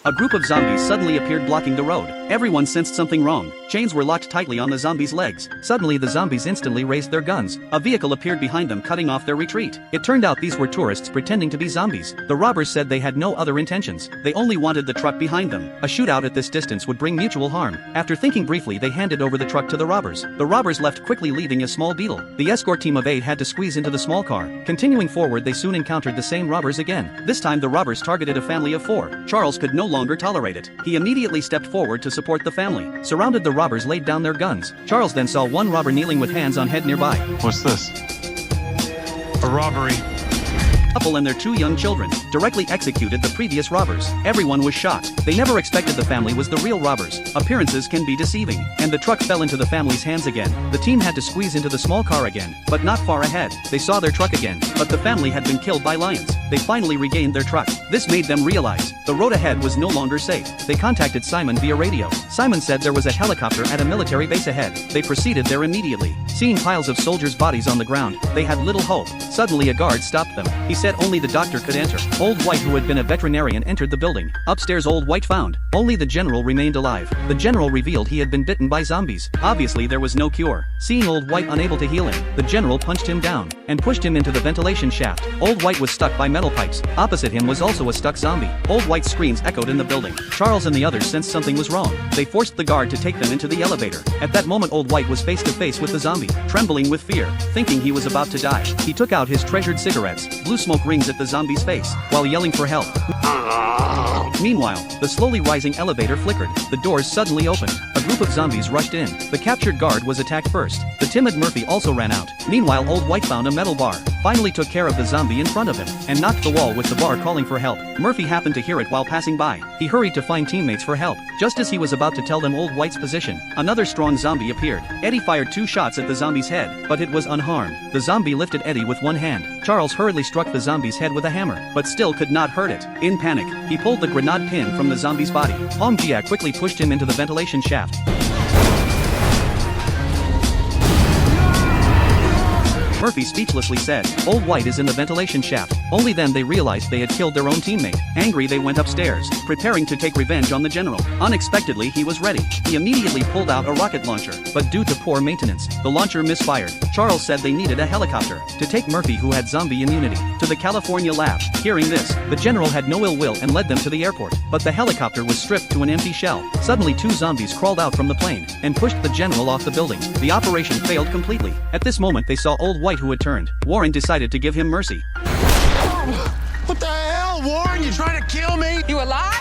a group of zombies suddenly appeared blocking the road. Everyone sensed something wrong. Chains were locked tightly on the zombies' legs. Suddenly the zombies instantly raised their guns. A vehicle appeared behind them, cutting off their retreat. It turned out these were tourists pretending to be zombies. The robbers said they had no other intentions. They only wanted the truck behind them. A shootout at this distance would bring mutual harm. After thinking briefly, they handed over the truck to the robbers. The robbers left quickly, leaving a small beetle. The escort team of 8 had to squeeze into the small car. Continuing forward, they soon encountered the same robbers again. This time the robbers targeted a family of 4. Charles could no longer tolerate it. He immediately stepped forward to support the family. Surrounded, the robbers laid down their guns. Charles then saw one robber kneeling with hands on head nearby. What's this? A robbery. Couple and their 2 young children directly executed the previous robbers. Everyone was shocked. They never expected the family was the real robbers. Appearances can be deceiving, and the truck fell into the family's hands again. The team had to squeeze into the small car again, but not far ahead. They saw their truck again, but the family had been killed by lions. They finally regained their truck. This made them realize the road ahead was no longer safe. They contacted Simon via radio. Simon said there was a helicopter at a military base ahead. They proceeded there immediately. Seeing piles of soldiers' bodies on the ground, they had little hope. Suddenly a guard stopped them. He said only the doctor could enter. Old White, who had been a veterinarian, entered the building. Upstairs, Old White found only the general remained alive. The general revealed he had been bitten by zombies. Obviously there was no cure. Seeing Old White unable to heal him, the general punched him down and pushed him into the ventilation shaft. Old White was stuck by metal pipes. Opposite him was also a stuck zombie. Old White's screams echoed in the building. Charles and the others sensed something was wrong. They forced the guard to take them into the elevator. At that moment, Old White was face to face with the zombie. Trembling with fear, thinking he was about to die, he took out his treasured cigarettes, blew smoke rings at the zombie's face, while yelling for help. Meanwhile, the slowly rising elevator flickered. The doors suddenly opened. A group of zombies rushed in. The captured guard was attacked first. The timid Murphy also ran out. Meanwhile, Old White found a metal bar, finally took care of the zombie in front of him, and knocked the wall with the bar, calling for help. Murphy happened to hear it while passing by. He hurried to find teammates for help. Just as he was about to tell them Old White's position, another strong zombie appeared. Eddie fired 2 shots at the zombie's head, but it was unharmed. The zombie lifted Eddie with one hand. Charles hurriedly struck the zombie's head with a hammer, but still could not hurt it. In panic, he pulled the grenade pin from the zombie's body. Hong Jia quickly pushed him into the ventilation shaft. Murphy speechlessly said, "Old White is in the ventilation shaft." Only then they realized they had killed their own teammate. Angry, they went upstairs, preparing to take revenge on the general. Unexpectedly, he was ready. He immediately pulled out a rocket launcher, but due to poor maintenance, the launcher misfired. Charles said they needed a helicopter to take Murphy, who had zombie immunity, to the California lab. Hearing this, the general had no ill will and led them to the airport, but the helicopter was stripped to an empty shell. Suddenly 2 zombies crawled out from the plane and pushed the general off the building. The operation failed completely. At this moment they saw Old White, who had turned. Warren decided to give him mercy. What the hell, Warren? You trying to kill me? You alive?